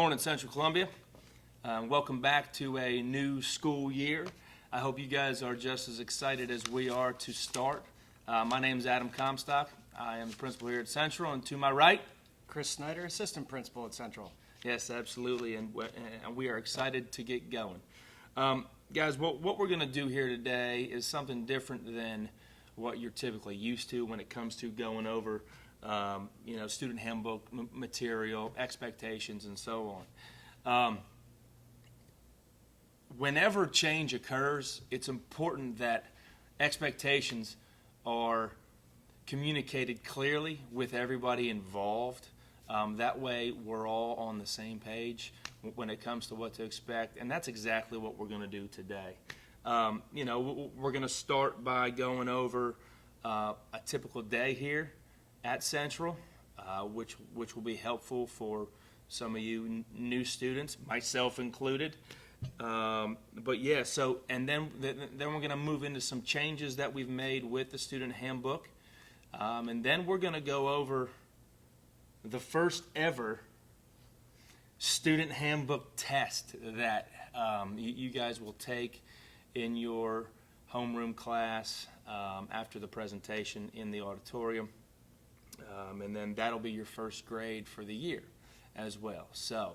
morning, Central Columbia. Welcome back to a new school year. I hope you guys are just as excited as we are to start. My name is Adam Comstock. I am the principal here at Central, and to my right, Chris Snyder, assistant principal at Central. yes, absolutely, and we are excited to get going. Guys, what we're going to do here today is something different than what you're typically used to when it comes to going over student handbook material, expectations, and so on. Whenever change occurs, it's important that expectations are communicated clearly with everybody involved. That way, we're all on the same page when it comes to what to expect, and that's exactly what we're going to do today. We're going to start by going over a typical day here at Central, which will be helpful for some of you new students, myself included. And then we're going to move into some changes that we've made with the student handbook, and then we're going to go over the first ever student handbook test that you guys will take in your homeroom class after the presentation in the auditorium. And then that'll be your first grade for the year as well. So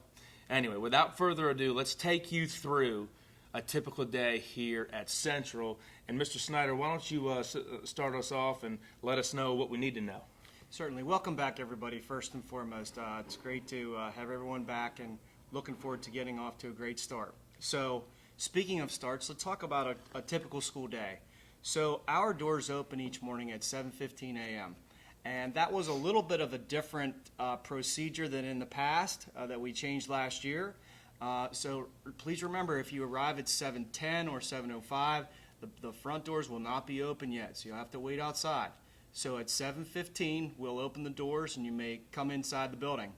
anyway, without further ado, let's take you through a typical day here at Central. And Mr. Snyder, why don't you start us off and let us know what we need to know? Certainly. Welcome back, everybody, first and foremost. It's great to have everyone back and looking forward to getting off to a great start. So speaking of starts, let's talk about a typical school day. So our doors open each morning at 7:15 a.m. And that was a little bit of a different procedure than in the past that we changed last year. So please remember, if you arrive at 7:10 or 7:05, the front doors will not be open yet, so you'll have to wait outside. So at 7:15, we'll open the doors and you may come inside the building.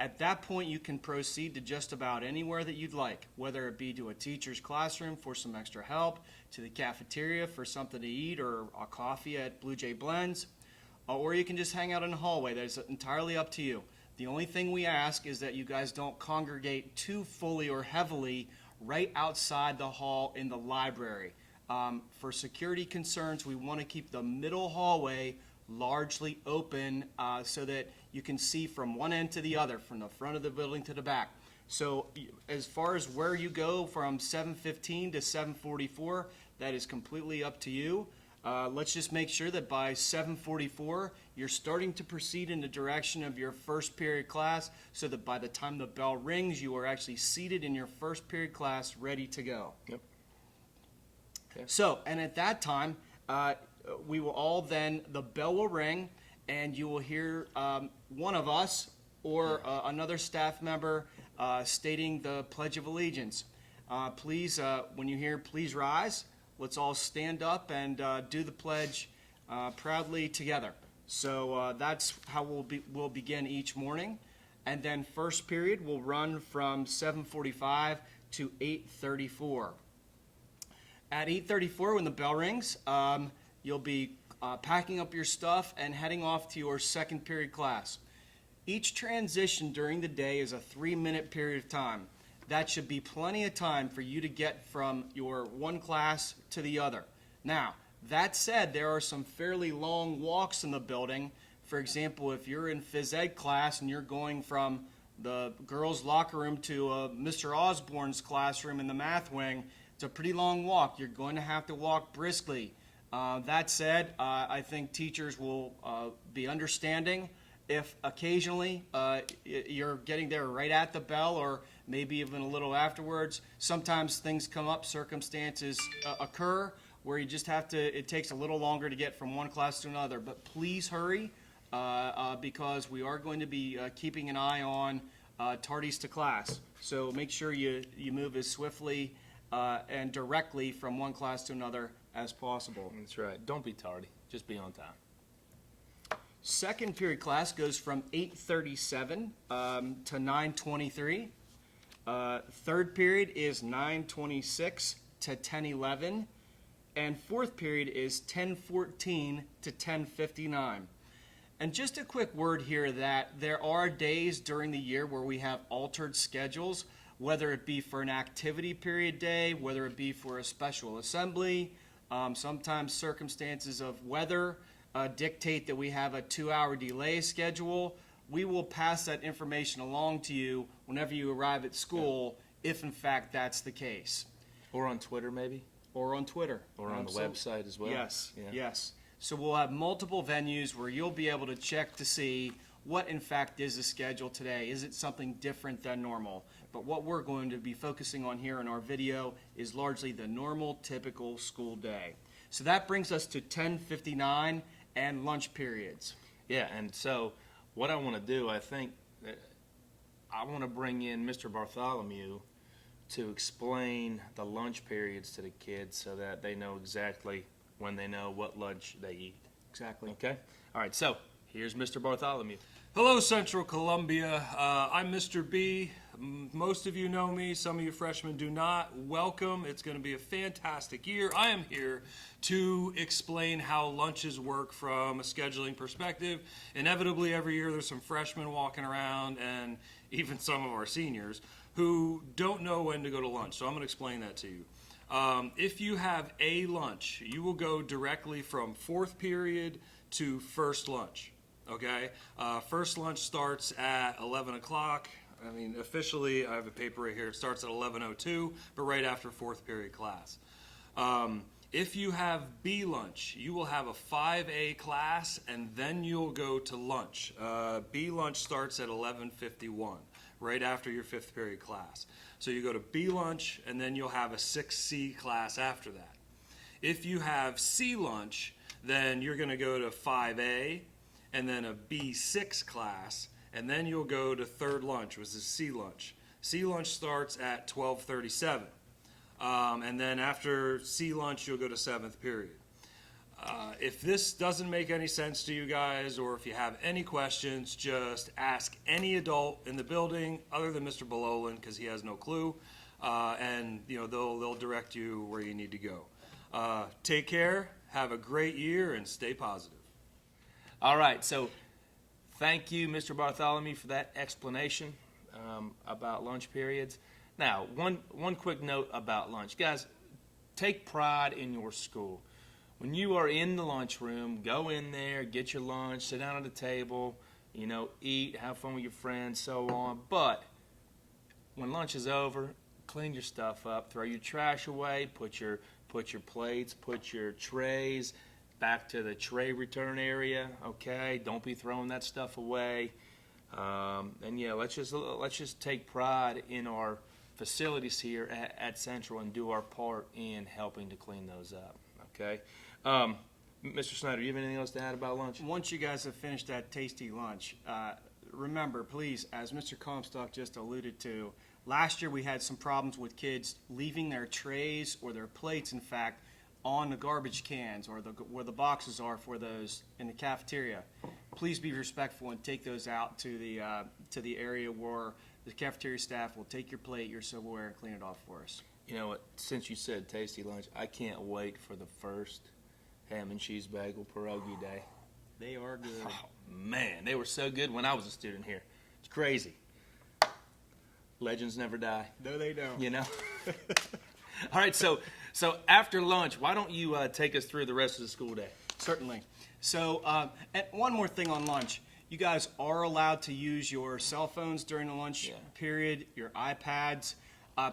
At that point, you can proceed to just about anywhere that you'd like, whether it be to a teacher's classroom for some extra help, to the cafeteria for something to eat or a coffee at Blue Jay Blends, or you can just hang out in the hallway. That's entirely up to you. The only thing we ask is that you guys don't congregate too fully or heavily right outside the hall in the library. For security concerns, we want to keep the middle hallway largely open so that you can see from one end to the other, from the front of the building to the back. So as far as where you go from 7:15 to 7:44, that is completely up to you. Let's just make sure that by 7:44, you're starting to proceed in the direction of your first period class so that by the time the bell rings, you are actually seated in your first period class ready to go. Yep. Okay. So, and at that time, we will all then, the bell will ring and you will hear one of us or another staff member stating the Pledge of Allegiance. Please, when you hear please rise, let's all stand up and do the pledge proudly together. So that's how we'll begin each morning. And then first period will run from 7:45 to 8:34. At 8:34, when the bell rings, you'll be packing up your stuff and heading off to your second period class. Each transition during the day is a 3-minute period of time. That should be plenty of time for you to get from your one class to the other. Now, that said, there are some fairly long walks in the building. For example, if you're in phys ed class and you're going from the girls' locker room to Mr. Osborne's classroom in the math wing, it's a pretty long walk. You're going to have to walk briskly. That said, I think teachers will be understanding if occasionally you're getting there right at the bell or maybe even a little afterwards. Sometimes things come up, circumstances occur where you just have to, it takes a little longer to get from one class to another. But please hurry because we are going to be keeping an eye on tardies to class. So make sure you move as swiftly and directly from one class to another as possible. That's right. Don't be tardy. Just be on time. Second period class goes from 8:37 to 9:23. Third period is 9:26 to 10:11. And fourth period is 10:14 to 10:59. And just a quick word here that there are days during the year where we have altered schedules, whether it be for an activity period day, whether it be for a special assembly. Sometimes circumstances of weather dictate that we have a 2-hour delay schedule. We will pass that information along to you whenever you arrive at school, if in fact that's the case. Or on Twitter, maybe? Or on Twitter. Or on the website as well? Yes, Yeah. yes. So we'll have multiple venues where you'll be able to check to see what in fact is the schedule today. Is it something different than normal? But what we're going to be focusing on here in our video is largely the normal, typical school day. So that brings us to 10:59 and lunch periods. Yeah, and so what I want to do, I think, I want to bring in Mr. Bartholomew to explain the lunch periods to the kids so that they know exactly when they know what lunch they eat. Exactly. Okay? All right, so here's Mr. Bartholomew. Hello, Central Columbia. I'm Mr. B. Most of you know me. Some of you freshmen do not. Welcome. It's going to be a fantastic year. I am here to explain how lunches work from a scheduling perspective. Inevitably, every year there's some freshmen walking around and even some of our seniors who don't know when to go to lunch. So I'm going to explain that to you. If you have a lunch, you will go directly from fourth period to first lunch. Okay? First lunch starts at 11 o'clock. I mean, officially, I have a paper right here. It starts at 11:02, but right after fourth period class. If you have B lunch, you will have a 5A class, and then you'll go to lunch. B lunch starts at 11:51, right after your fifth period class. So you go to B lunch, and then you'll have a 6C class after that. If you have C lunch, then you're going to go to 5A, and then a B6 class, and then you'll go to third lunch, which is C lunch. C lunch starts at 12:37. And then after C lunch, you'll go to seventh period. If this doesn't make any sense to you guys, or if you have any questions, just ask any adult in the building other than Mr. Bololan, because he has no clue, and they'll direct you where you need to go. Take care, have a great year, and stay positive. All right, so thank you, Mr. Bartholomew, for that explanation about lunch periods. Now, one quick note about lunch. Guys, take pride in your school. When you are in the lunchroom, go in there, get your lunch, sit down at the table, eat, have fun with your friends, so on. But when lunch is over, clean your stuff up, throw your trash away, put your plates, put your trays back to the tray return area, okay? Don't be throwing that stuff away. And yeah, let's just take pride in our facilities here at Central and do our part in helping to clean those up, okay? Mr. Snyder, you have anything else to add about lunch? Once you guys have finished that tasty lunch, remember, please, as Mr. Comstock just alluded to, last year we had some problems with kids leaving their trays or their plates, in fact, on the garbage cans or where the boxes are for those in the cafeteria. Please be respectful and take those out to the area where the cafeteria staff will take your plate, your silverware, and clean it off for us. You know what? Since you said tasty lunch, I can't wait for the first ham and cheese bagel pierogi day. They are good. Oh, man, they were so good when I was a student here. It's crazy. Legends never die. No, they don't. All right, so after lunch, why don't you take us through the rest of the school day? Certainly. So, and one more thing on lunch. You guys are allowed to use your cell phones during the lunch period, your iPads.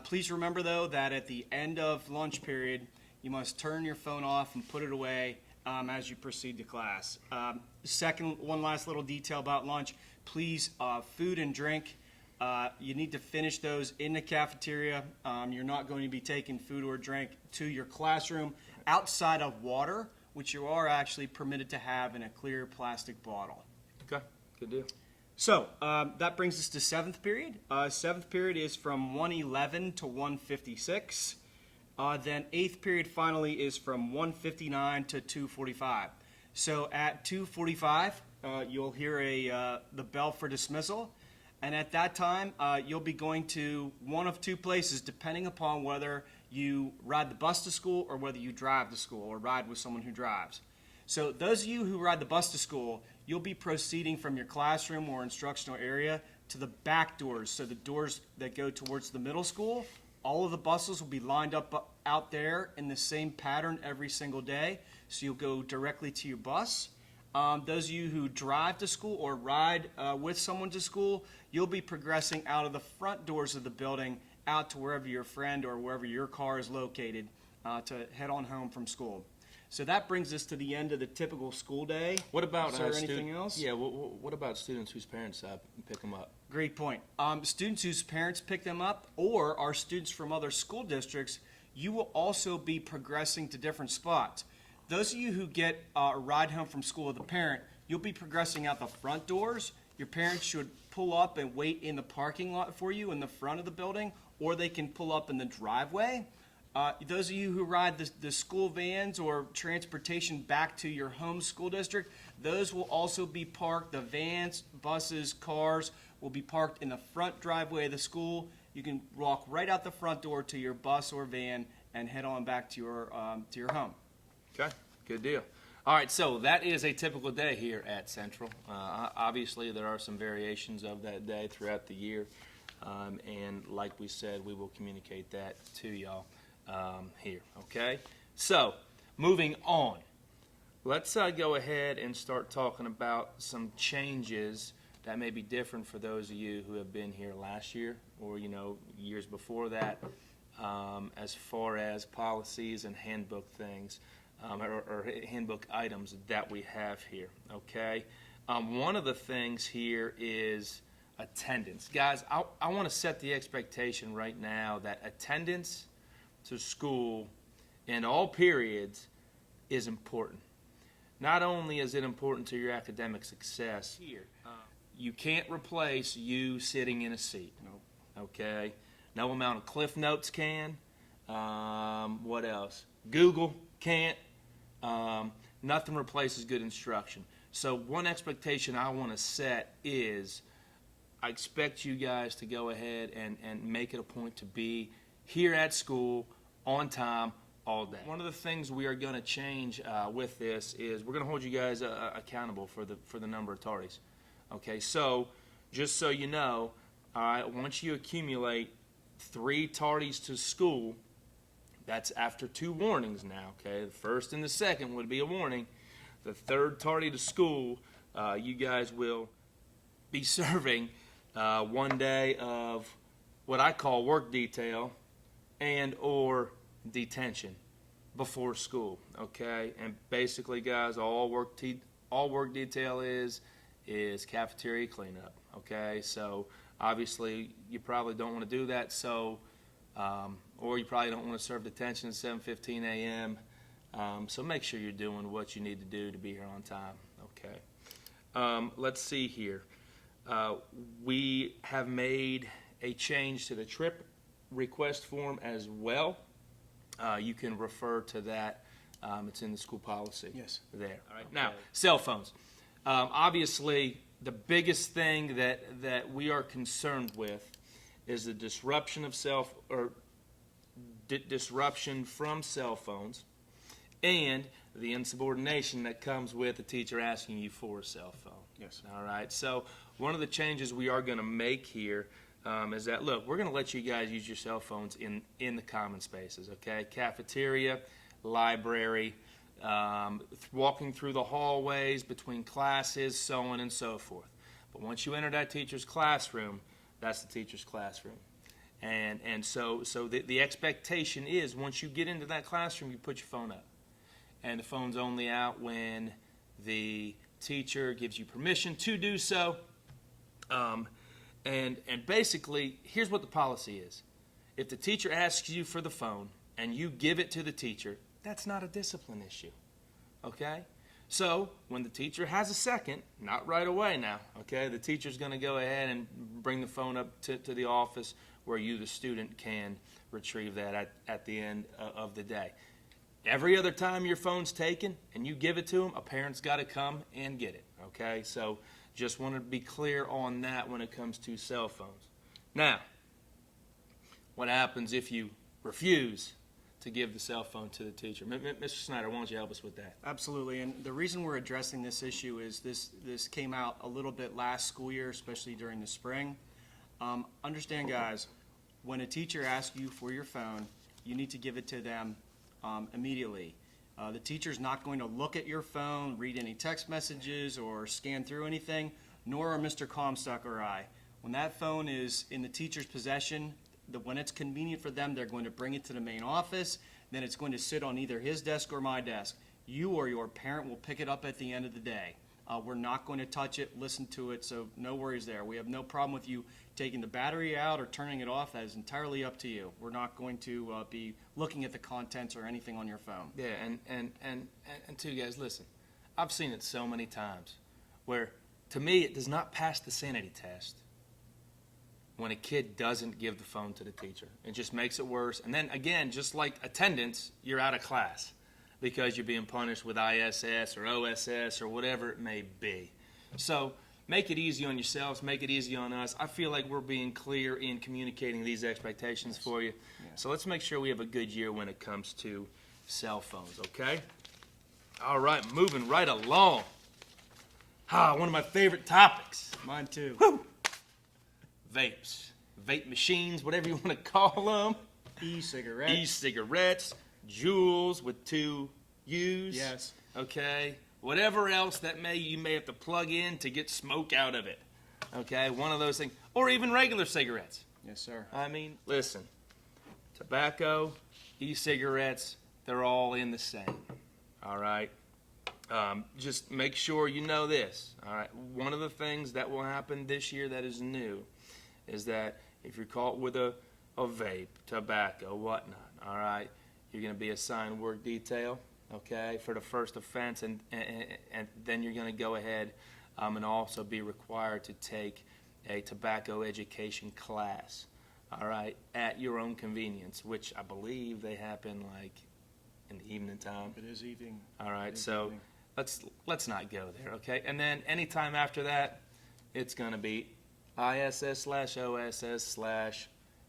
Please remember, though, that at the end of lunch period, you must turn your phone off and put it away as you proceed to class. One last little detail about lunch. Please, food and drink, you need to finish those in the cafeteria. You're not going to be taking food or drink to your classroom outside of water, which you are actually permitted to have in a clear plastic bottle. Okay, good deal. So that brings us to seventh period. Seventh period is from 1:11 to 1:56. Then eighth period finally is from 1:59 to 2:45. So at 2:45, you'll hear the bell for dismissal. And at that time, you'll be going to one of two places, depending upon whether you ride the bus to school or whether you drive to school or ride with someone who drives. So those of you who ride the bus to school, you'll be proceeding from your classroom or instructional area to the back doors. So the doors that go towards the middle school, all of the buses will be lined up out there in the same pattern every single day. So you'll go directly to your bus. Those of you who drive to school or ride with someone to school, you'll be progressing out of the front doors of the building out to wherever your friend or wherever your car is located to head on home from school. So that brings us to the end of the typical school day. What about Is there anything else? Yeah. What about students whose parents pick them up? Great point. Students whose parents pick them up or are students from other school districts, you will also be progressing to different spots. Those of you who get a ride home from school with a parent, you'll be progressing out the front doors. Your parents should pull up and wait in the parking lot for you in the front of the building, or they can pull up in the driveway. Those of you who ride the school vans or transportation back to your home school district, those will also be parked. The vans, buses, cars will be parked in the front driveway of the school. You can walk right out the front door to your bus or van and head on back to your home. Okay, good deal. All right, so that is a typical day here at Central. Obviously, there are some variations of that day throughout the year, and like we said, we will communicate that to y'all here, okay? So, moving on, let's go ahead and start talking about some changes that may be different for those of you who have been here last year or, years before that, as far as policies and handbook things. Or handbook items that we have here, okay? One of the things here is attendance. Guys, I want to set the expectation right now that attendance to school in all periods is important. Not only is it important to your academic success, here, you can't replace you sitting in a seat, okay? No amount of Cliff Notes can. What else? Google can't. Nothing replaces good instruction. So one expectation I want to set is I expect you guys to go ahead and make it a point to be here at school on time all day. One of the things we are going to change with this is we're going to hold you guys accountable for the number of tardies. Okay, so just so you know, once you accumulate 3 tardies to school, that's after 2 warnings now, okay? The first and the second would be a warning. The third tardy to school, you guys will be serving 1 day of what I call work detail and or detention before school, okay? And basically, guys, all work detail is cafeteria cleanup, okay? So obviously, you probably don't want to do that, so or you probably don't want to serve detention at 7:15 a.m. So make sure you're doing what you need to do to be here on time. Okay. Let's see here. We have made a change to the trip request form as well. You can refer to that. It's in the school policy. Yes. There. All right. Now, cell phones. Obviously, the biggest thing that we are concerned with is the disruption disruption from cell phones and the insubordination that comes with a teacher asking you for a cell phone. Yes. All right. So one of the changes we are going to make here is that, look, we're going to let you guys use your cell phones in the common spaces, okay? Cafeteria, library, walking through the hallways between classes, so on and so forth. But once you enter that teacher's classroom, that's the teacher's classroom. And so the expectation is once you get into that classroom, you put your phone up. And the phone's only out when the teacher gives you permission to do so. And basically, here's what the policy is. If the teacher asks you for the phone and you give it to the teacher, that's not a discipline issue. Okay? So when the teacher has a second, not right away now, okay, the teacher's going to go ahead and bring the phone up to the office where you, the student, can retrieve that at the end of the day. Every other time your phone's taken and you give it to them, a parent's got to come and get it, okay? So just want to be clear on that when it comes to cell phones. Now, what happens if you refuse to give the cell phone to the teacher. Mr. Snyder, why don't you help us with that? Absolutely, and the reason we're addressing this issue is this came out a little bit last school year, especially during the spring. Understand, guys, when a teacher asks you for your phone, you need to give it to them immediately. The teacher's not going to look at your phone, read any text messages, or scan through anything, nor are Mr. Comstock or I. When that phone is in the teacher's possession, when it's convenient for them, they're going to bring it to the main office. Then it's going to sit on either his desk or my desk. You or your parent will pick it up at the end of the day. We're not going to touch it, listen to it, so no worries there. We have no problem with you taking the battery out or turning it off. That is entirely up to you. We're not going to be looking at the contents or anything on your phone. Yeah, and too, guys, listen. I've seen it so many times where, to me, it does not pass the sanity test when a kid doesn't give the phone to the teacher. It just makes it worse. And then, again, just like attendance, you're out of class because you're being punished with ISS or OSS or whatever it may be. So make it easy on yourselves. Make it easy on us. I feel like we're being clear in communicating these expectations for you. So let's make sure we have a good year when it comes to cell phones, okay? All right, moving right along. One of my favorite topics. Mine too. Woo! Vapes, vape machines, whatever you want to call them. E-cigarettes. E-cigarettes, Juuls with 2 U's. Yes. Okay. Whatever else that you may have to plug in to get smoke out of it. Okay. One of those things, or even regular cigarettes. Yes, sir. I mean, listen, tobacco, e-cigarettes, they're all in the same. All right. Just make sure you know this. All right. One of the things that will happen this year that is new is that if you're caught with a vape, tobacco, whatnot, all right, you're going to be assigned work detail, okay, for the first offense, and then you're going to go ahead and also be required to take a tobacco education class, all right, at your own convenience, which I believe they happen like in the evening time. It is evening. All right, It is so evening. let's not go there, okay? And then anytime after that, it's going to be ISS/OSS/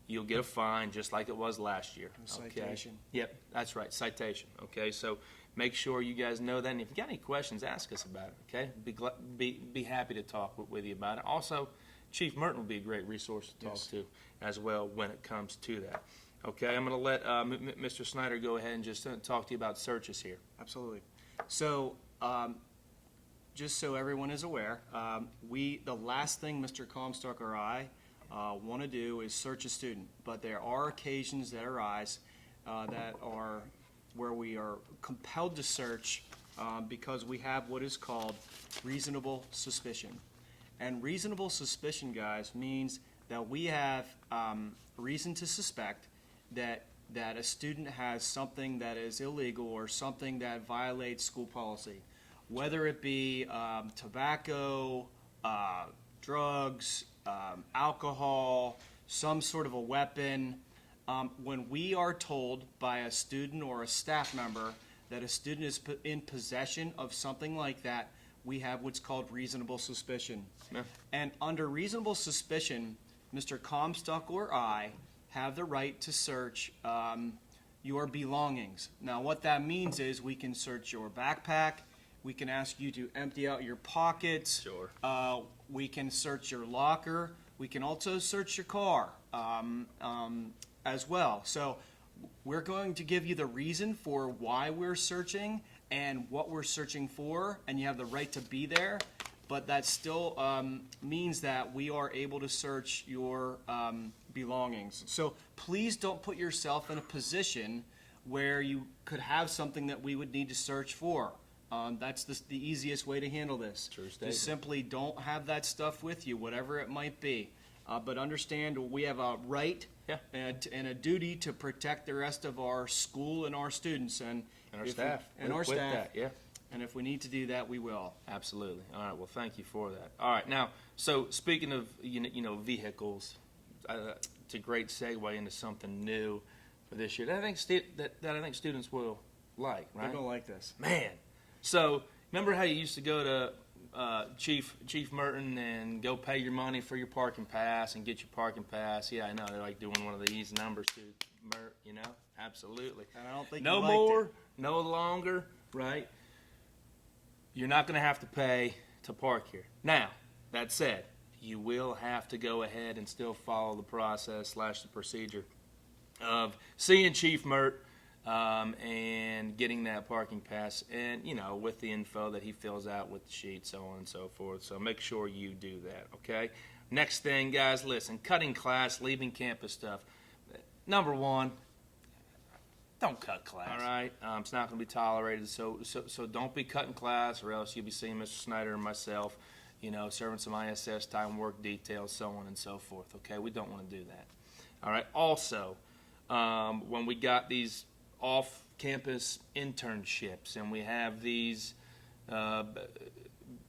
you'll get a fine just like it was last year. A Okay? citation. Yep, that's right, citation. Okay, so make sure you guys know that. And if you got any questions, ask us about it. Okay, be happy to talk with you about it. Also, Chief Merton will be a great resource to talk Yes. to as well when it comes to that. Okay, I'm going to let Mr. Snyder go ahead and just talk to you about searches here. Absolutely. So, just so everyone is aware, the last thing Mr. Comstock or I want to do is search a student, but there are occasions that arise that are where we are compelled to search because we have what is called reasonable suspicion. And reasonable suspicion, guys, means that we have reason to suspect that a student has something that is illegal or something that violates school policy, whether it be tobacco, drugs, alcohol, some sort of a weapon. When we are told by a student or a staff member that a student is in possession of something like that, we have what's called reasonable suspicion. Yeah. And under reasonable suspicion, Mr. Comstock or I have the right to search your belongings. Now, what that means is we can search your backpack. We can ask you to empty out your pockets. Sure. We can search your locker. We can also search your car as well. So we're going to give you the reason for why we're searching and what we're searching for, and you have the right to be there. But that still means that we are able to search your belongings. So please don't put yourself in a position where you could have something that we would need to search for. That's the easiest way to handle this. True statement. Just simply don't have that stuff with you, whatever it might be. But understand we have a right Yeah. and a duty to protect the rest of our school and our students and And our if we- staff. and our with staff. that, yeah. And if we need to do that, we will. Absolutely. All right. Well, thank you for that. All right. Now, so speaking of vehicles, it's a great segue into something new for this year that I think students will like. They're Right? gonna like this. Man. So remember how you used to go to Chief Merton and go pay your money for your parking pass and get your parking pass? Yeah, I know they're like doing one of these numbers to Mert, you know, absolutely. And I don't think no you liked more, it. no longer, right? You're not going to have to pay to park here. Now, that said, you will have to go ahead and still follow the process / the procedure of seeing Chief Mert and getting that parking pass, and you know, with the info that he fills out with the sheet, so on and so forth. So make sure you do that, okay? Next thing, guys, listen, cutting class, leaving campus stuff. Number one, don't cut class. All right, it's not going to be tolerated. So don't be cutting class, or else you'll be seeing Mr. Snyder and myself, you know, serving some ISS time, work details, so on and so forth. Okay, we don't want to do that. All right. Also, when we got these off-campus internships, and we have these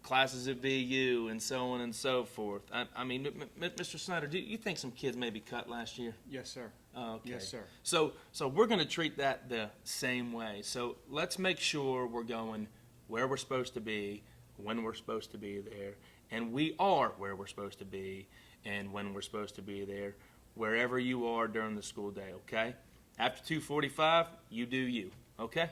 classes at VU, and so on and so forth. I mean, Mr. Snyder, do you think some kids maybe cut last year? Yes, sir. Okay. Yes, sir. So we're going to treat that the same way. So let's make sure we're going where we're supposed to be, when we're supposed to be there, and we are where we're supposed to be and when we're supposed to be there, wherever you are during the school day, okay? After 2:45, you do you, okay?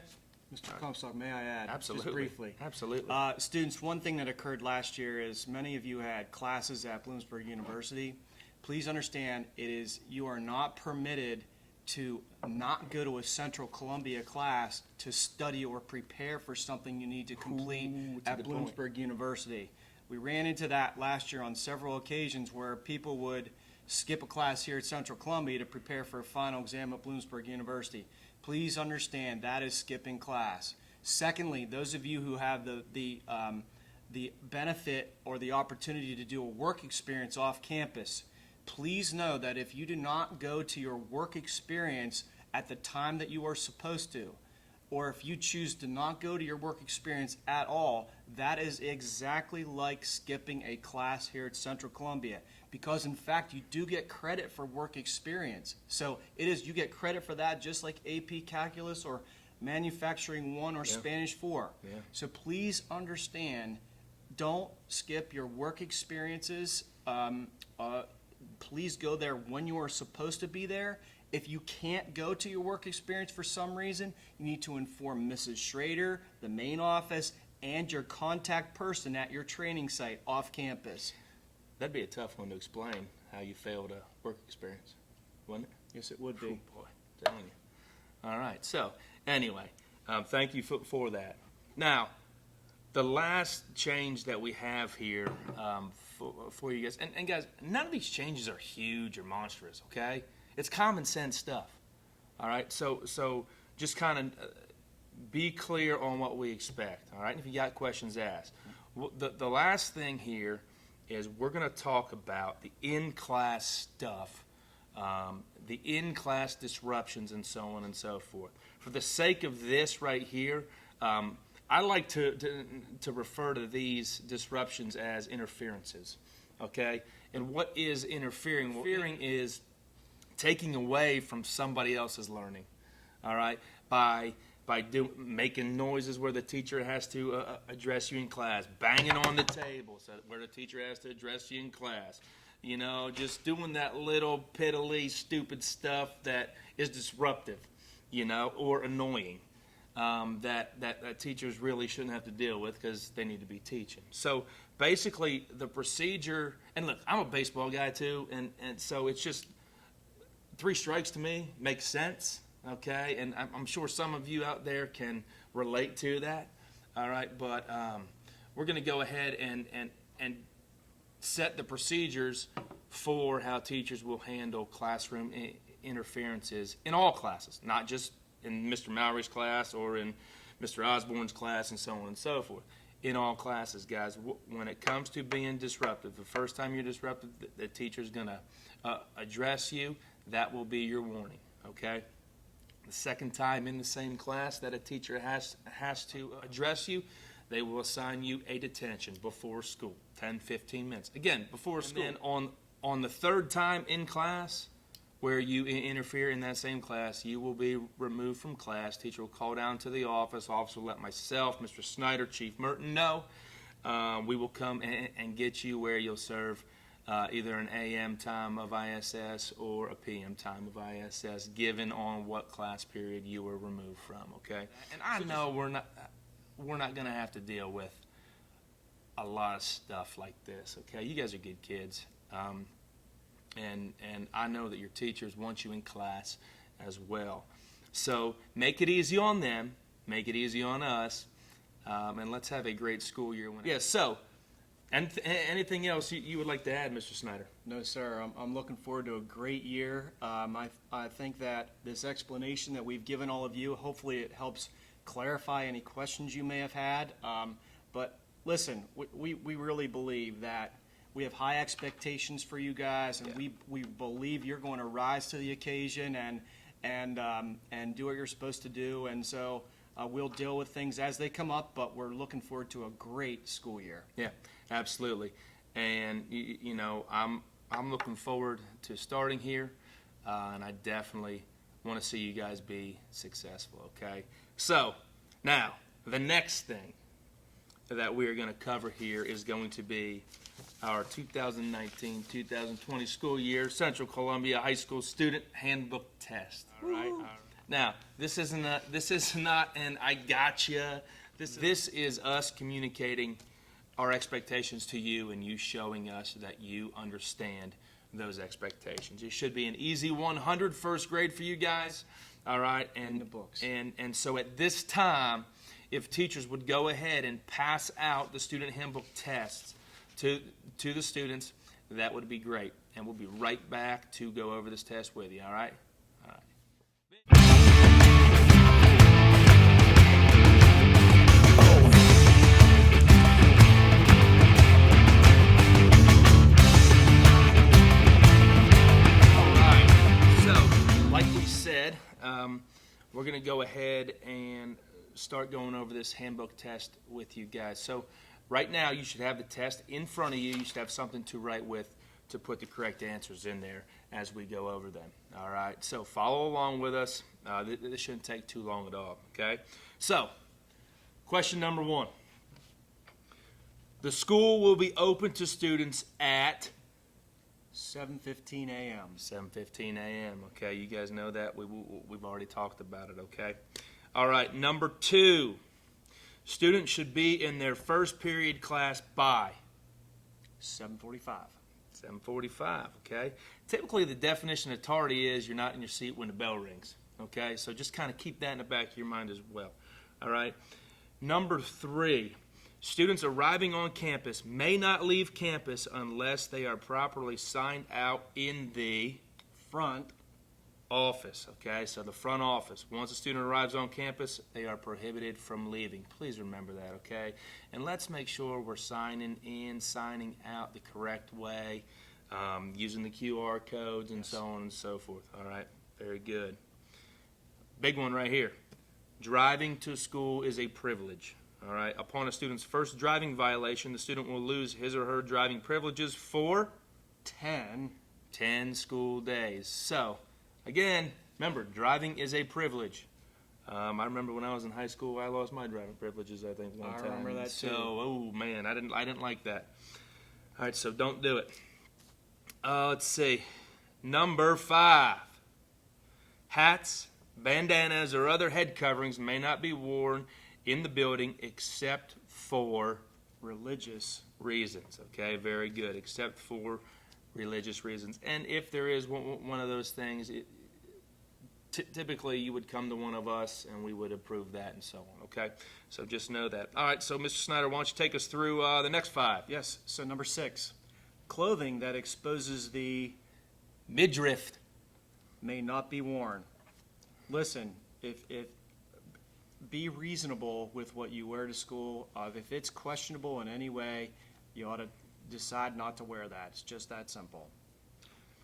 Mr. Comstock, may I add? Absolutely. Just briefly. Absolutely. Students, one thing that occurred last year is many of you had classes at Bloomsburg University. Please understand, you are not permitted to not go to a Central Columbia class to study or prepare for something you need to complete that's a at good point. Bloomsburg University. We ran into that last year on several occasions where people would skip a class here at Central Columbia to prepare for a final exam at Bloomsburg University. Please understand that is skipping class. Secondly, those of you who have the benefit or the opportunity to do a work experience off campus, please know that if you do not go to your work experience at the time that you are supposed to, or if you choose to not go to your work experience at all, that is exactly like skipping a class here at Central Columbia. Because in fact, you do get credit for work experience. So you get credit for that just like AP Calculus or Manufacturing 1 or Spanish 4. Yeah. So please understand, don't skip your work experiences. Please go there when you are supposed to be there. If you can't go to your work experience for some reason, you need to inform Mrs. Schrader, the main office, and your contact person at your training site off campus. That'd be a tough one to explain, how you failed a work experience, wouldn't it? Yes, it would Oh, be. boy, I'm telling you. All right, so anyway, thank you for that. Now, the last change that we have here for you guys, and guys, none of these changes are huge or monstrous, okay? It's common sense stuff, all right? So just kind of be clear on what we expect, all right? And if you got questions, ask. The last thing here is we're going to talk about the in-class stuff, the in-class disruptions, and so on and so forth. For the sake of this right here, I like to refer to these disruptions as interferences, okay? And what is interfering? Interfering is taking away from somebody else's learning, all right? By making noises where the teacher has to address you in class, banging on the table where the teacher has to address you in class, you know, just doing that little piddly stupid stuff that is disruptive, you know, or annoying. That teachers really shouldn't have to deal with because they need to be teaching. So basically the procedure, and look, I'm a baseball guy too, and so it's just 3 strikes to me makes sense, okay? And I'm sure some of you out there can relate to that, all right? But we're going to go ahead and set the procedures for how teachers will handle classroom interferences in all classes, not just in Mr. Mallory's class or in Mr. Osborne's class and so on and so forth. In all classes, guys, when it comes to being disruptive, the first time you're disruptive, the teacher's going to address you. That will be your warning, okay? The second time in the same class that a teacher has to address you, they will assign you a detention before school, 10, 15 minutes. Again, before school. And then on the third time in class, where you interfere in that same class, you will be removed from class. Teacher will call down to the office. Officer will let myself, Mr. Snyder, Chief Merton know. We will come and get you where you'll serve either an AM time of ISS or a PM time of ISS, given on what class period you were removed from. Okay, and I know we're not going to have to deal with a lot of stuff like this. Okay, you guys are good kids, and I know that your teachers want you in class as well. So make it easy on them, make it easy on us, and let's have a great school year. Yes. So, and anything else you would like to add, Mr. Snyder? No, sir. I'm looking forward to a great year. I think that this explanation that we've given all of you, hopefully it helps clarify any questions you may have had. But listen, we really believe that we have high expectations for you guys, and we believe you're going to rise to the occasion and do what you're supposed to do. And so we'll deal with things as they come up, but we're looking forward to a great school year. Yeah, absolutely. And you know, I'm looking forward to starting here, and I definitely want to see you guys be successful. Okay. So now the next thing that we are going to cover here is going to be our 2019-2020 school year Central Columbia High School Student Handbook Test. All right. Now, this is not an I gotcha. This is us communicating our expectations to you and you showing us that you understand those expectations. It should be an easy 100 first grade for you guys. All right. And in the books. And so at this time, if teachers would go ahead and pass out the student handbook tests to the students, that would be great. And we'll be right back to go over this test with you, all right? All right. All right. So, like we said, we're going to go ahead and start going over this handbook test with you guys. So right now you should have the test in front of you. You should have something to write with to put the correct answers in there as we go over them. All right, so follow along with us. This shouldn't take too long at all, okay? So, question number 1. The school will be open to students at 7:15 a.m. 7:15 a.m., okay? You guys know that. We've already talked about it, okay? All right, number 2, students should be in their first period class by 7:45. 7:45, okay? Typically, the definition of tardy is you're not in your seat when the bell rings, okay? So just kind of keep that in the back of your mind as well, all right? Number 3, students arriving on campus may not leave campus unless they are properly signed out in the Front office, okay? So the front office. Once a student arrives on campus, they are prohibited from leaving. Please remember that, okay? And let's make sure we're signing in, signing out the correct way, using the QR codes and so on and so forth, all right? Very good. Big one right here. Driving to school is a privilege, all right? Upon a student's first driving violation, the student will lose his or her driving privileges for 10 school days. So, again, remember, driving is a privilege. I remember when I was in high school, I lost my driving privileges, I think, one time. I remember that too. So, oh man, I didn't like that. All right, so don't do it. Let's see. Number 5. Hats, bandanas, or other head coverings may not be worn in the building except for religious reasons. Okay, very good. Except for religious reasons. And if there is one of those things, typically you would come to one of us and we would approve that and so on, okay? So just know that. All right, so Mr. Snyder, why don't you take us through the next 5? Yes, so number 6, clothing that exposes the midriff may not be worn. Listen, if be reasonable with what you wear to school. If it's questionable in any way, you ought to decide not to wear that. It's just that simple.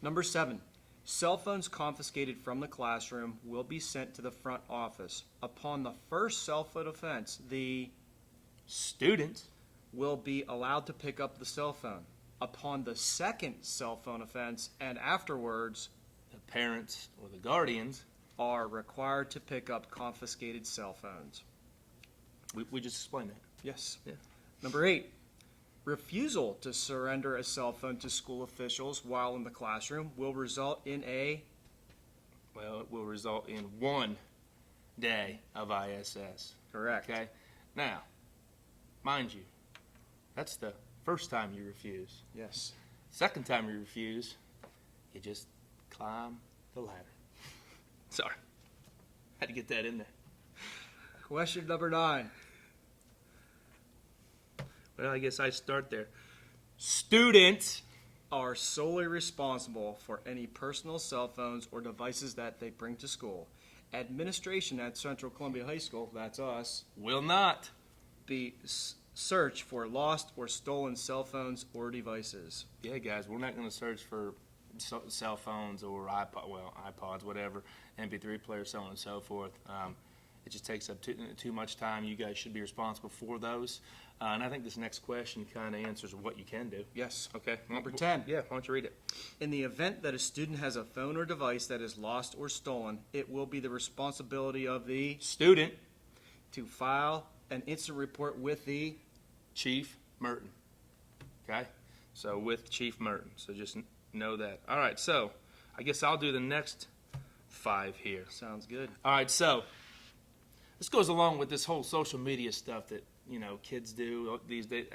Number 7, cell phones confiscated from the classroom will be sent to the front office. Upon the first cell phone offense, the student will be allowed to pick up the cell phone. Upon the second cell phone offense and afterwards, the parents or the guardians are required to pick up confiscated cell phones. we just explained that. Yes. Yeah. Number 8, Refusal to surrender a cell phone to school officials while in the classroom will result in a Well, it will result in 1 day of ISS. correct. Okay? Now, mind you, that's the first time you refuse. Yes. Second time you refuse, you just climb the ladder. Sorry. Had to get that in there. Question number 9. Well, I guess I start there. Students Are solely responsible for any personal cell phones or devices that they bring to school. Administration at Central Columbia High School, that's us, will not. search for lost or stolen cell phones or devices. Yeah, guys, we're not going to search for cell phones or iPods, whatever, MP3 players, so on and so forth. It just takes up too much time. You guys should be responsible for those. And I think this next question kind of answers what you can do. Yes. Okay. Number 10. Yeah, why don't you read it? In the event that a student has a phone or device that is lost or stolen, it will be the responsibility of the Student, to file an instant report with the Chief Merton. Okay? So with Chief Merton. So just know that. All right, so I guess I'll do the next 5 here. sounds good. All right, so this goes along with this whole social media stuff that, kids do these days.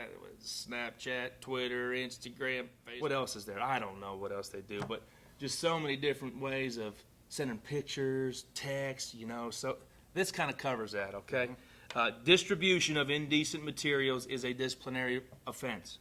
Snapchat, Twitter, Instagram, Facebook. What else is there? I don't know what else they do, but just so many different ways of sending pictures, text, so this kind of covers that, okay? Distribution of indecent materials is a disciplinary offense,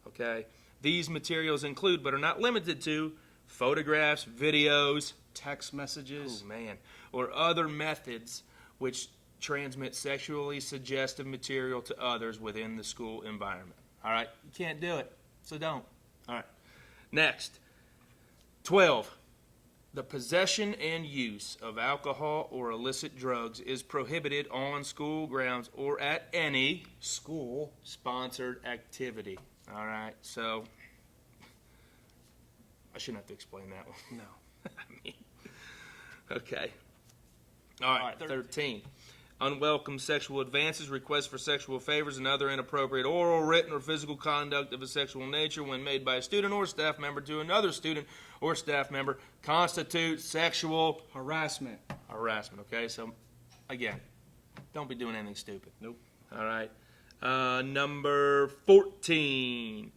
okay? These materials include, but are not limited to, photographs, videos, Text messages. oh man, or other methods which transmit sexually suggestive material to others within the school environment. All right? You can't do it, so don't. All right. Next, 12. The possession and use of alcohol or illicit drugs is prohibited on school grounds or at any School. sponsored activity. All right? So, I shouldn't have to explain that one. No. I mean, okay. All right, 13. Unwelcome sexual advances, requests for sexual favors, and other inappropriate oral, written, or physical conduct of a sexual nature when made by a student or staff member to another student or staff member constitute sexual Harassment. harassment. Okay, so again, don't be doing anything stupid. Nope. All right. Number 14.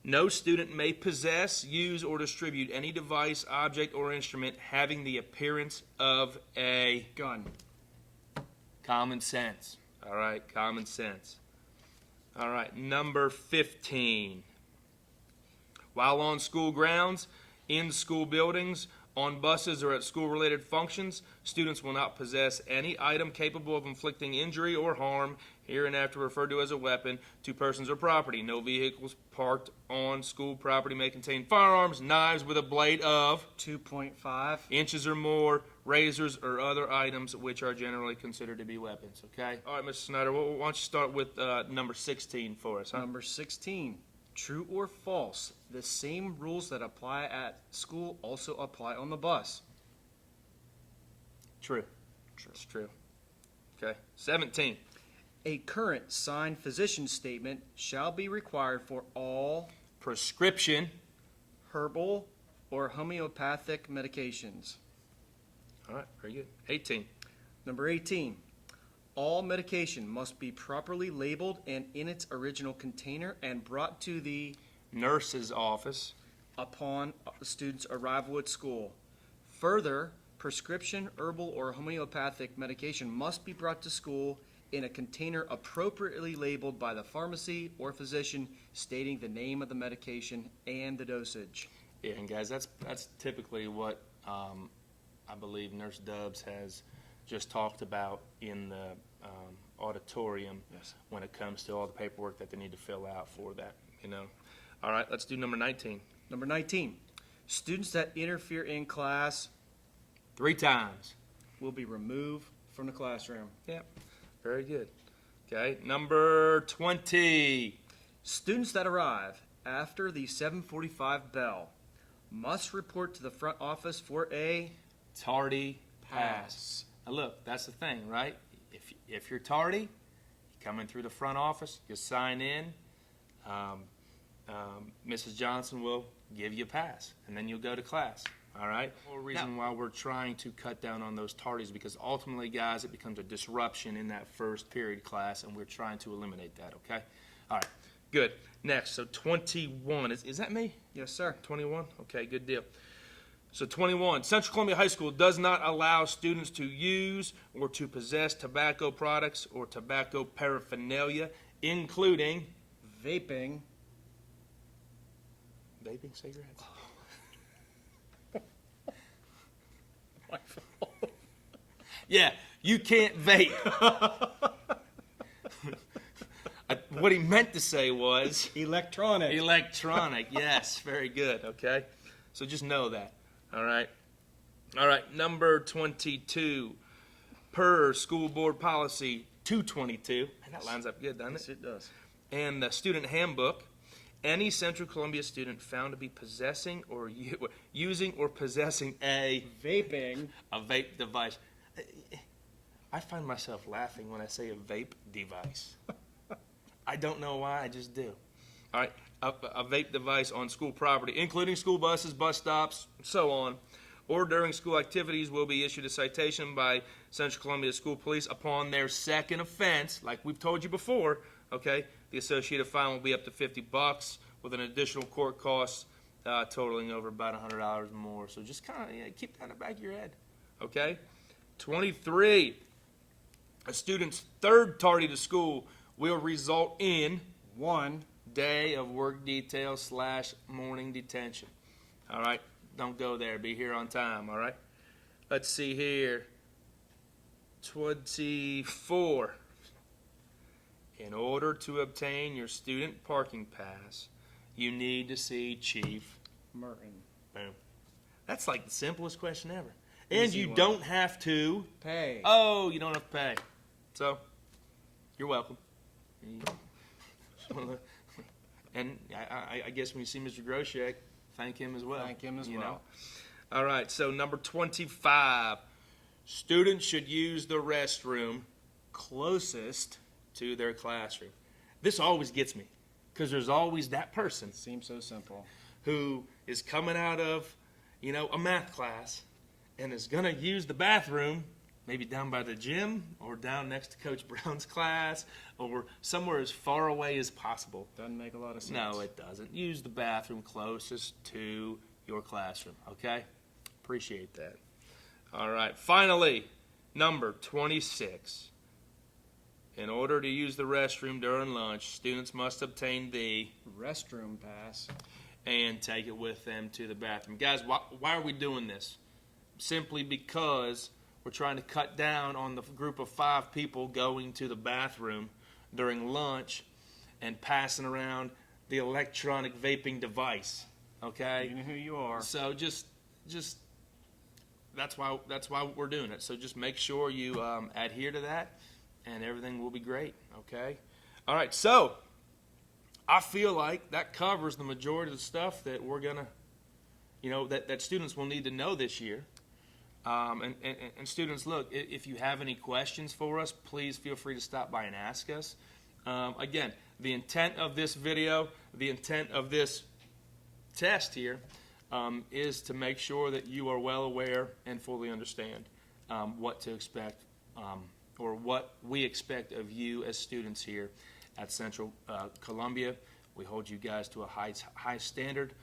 No student may possess, use, or distribute any device, object, or instrument having the appearance of a Gun. common sense. All right, common sense. All right, number 15. While on school grounds, in school buildings, on buses, or at school-related functions, students will not possess any item capable of inflicting injury or harm, hereinafter referred to as a weapon, to persons or property. No vehicles parked on school property may contain firearms, knives with a blade of 2.5. inches or more, razors, or other items which are generally considered to be weapons. Okay? All right, Mr. Snyder, why don't you start with number 16 for us, huh? Number 16. True or false, the same rules that apply at school also apply on the bus. True. It's true. Okay. 17. A current signed physician statement shall be required for all Prescription. herbal or homeopathic medications. All right, very good. 18. Number 18. All medication must be properly labeled and in its original container and brought to the Nurse's office. upon the student's arrival at school. Further, prescription, herbal, or homeopathic medication must be brought to school in a container appropriately labeled by the pharmacy or physician stating the name of the medication and the dosage. Yeah, and guys, that's typically what I believe Nurse Dubs has just talked about in the auditorium Yes. when it comes to all the paperwork that they need to fill out for that, All right, let's do number 19. Number 19. Students that interfere in class 3 times. will be removed from the classroom. Yep. Very good. Okay, number 20. Students that arrive after the 7:45 bell must report to the front office for a Tardy pass. Now look, that's the thing, right? If you're tardy, you come in through the front office, you sign in. Mrs. Johnson will give you a pass, and then you'll go to class. All right. The whole reason why we're trying to cut down on those tardies, because ultimately, guys, it becomes a disruption in that first period class, and we're trying to eliminate that. Okay. All right. Good. Next, so 21. Is that me? Yes, sir. 21? Okay, good deal. So 21, Central Columbia High School does not allow students to use or to possess tobacco products or tobacco paraphernalia, including Vaping. vaping cigarettes. My fault. Yeah, you can't vape. What he meant to say was Electronic. electronic. Yes, very good. Okay, so just know that. All right. All right. Number 22, per school board policy 222. And that lines up good, doesn't it? Yes, it does. And the student handbook. Any Central Columbia student found to be possessing or using or possessing a Vaping. vape device. I find myself laughing when I say a vape device. I don't know why, I just do. All right, a vape device on school property, including school buses, bus stops, and so on, or during school activities will be issued a citation by Central Columbia School Police upon their second offense, like we've told you before, okay? The associated fine will be up to $50 with an additional court cost totaling over about $100 more. So just kind of keep that in the back of your head, okay? 23, a student's third tardy to school will result in 1 day of work detail / morning detention. All right, don't go there. Be here on time, all right? Let's see here. 24. In order to obtain your student parking pass, you need to see Chief. Merton. Boom. That's like the simplest question ever. And Easy you one. don't have to. Pay. Oh, you don't have to pay. So, you're welcome. And I guess when you see Mr. Groshek, thank him as well. Thank him as you well. know. All right, so number 25. Students should use the restroom Closest. to their classroom. This always gets me, because there's always that person Seems so simple. who is coming out of, a math class and is going to use the bathroom, maybe down by the gym or down next to Coach Brown's class or somewhere as far away as possible. Doesn't make a lot of sense. No, it doesn't. Use the bathroom closest to your classroom, okay? Appreciate that. All right, finally, number 26. In order to use the restroom during lunch, students must obtain the Restroom pass. and take it with them to the bathroom. Guys, why are we doing this? Simply because we're trying to cut down on the group of 5 people going to the bathroom during lunch and passing around the electronic vaping device. Okay? You know who you are. So just that's why we're doing it. So just make sure you adhere to that, and everything will be great. Okay? All right. So I feel like that covers the majority of the stuff that we're gonna, that students will need to know this year. And students, look, if you have any questions for us, please feel free to stop by and ask us. Again, the intent of this video, the intent of this test here, is to make sure that you are well aware and fully understand what to expect, or what we expect of you as students here at Central Columbia. We hold you guys to a high standard.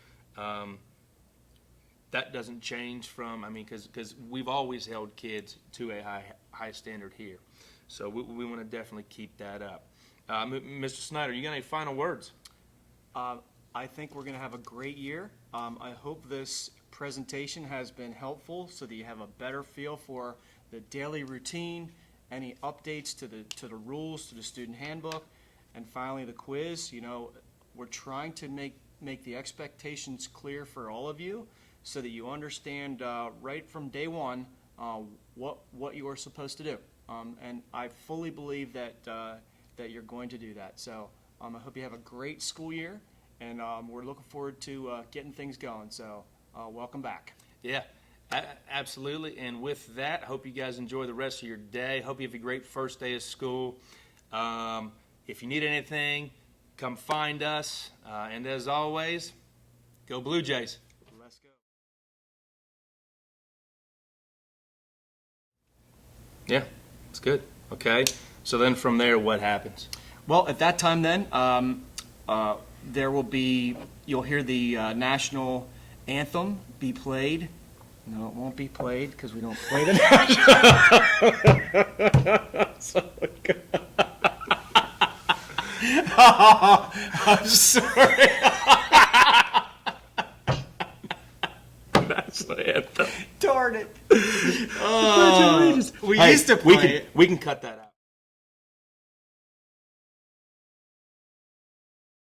That doesn't change from, because we've always held kids to a high standard here. So we want to definitely keep that up. Mr. Snyder, you got any final words? I think we're going to have a great year. I hope this presentation has been helpful so that you have a better feel for the daily routine, any updates to the rules, to the student handbook, and finally the quiz. We're trying to make the expectations clear for all of you so that you understand right from day one what you are supposed to do. And I fully believe that you're going to do that. So I hope you have a great school year, and we're looking forward to getting things going. So welcome back. Yeah, absolutely. And with that, I hope you guys enjoy the rest of your day. Hope you have a great first day of school. If you need anything, come find us. And as always, go Blue Jays. Let's go. Yeah, it's good. Okay. So then from there, what happens? Well, at that time then, there will be, you'll hear the national anthem be played. No, it won't be played because we don't play the national. I'm sorry. That's the anthem. Darn it. We Hey, used to play it. We can cut that out.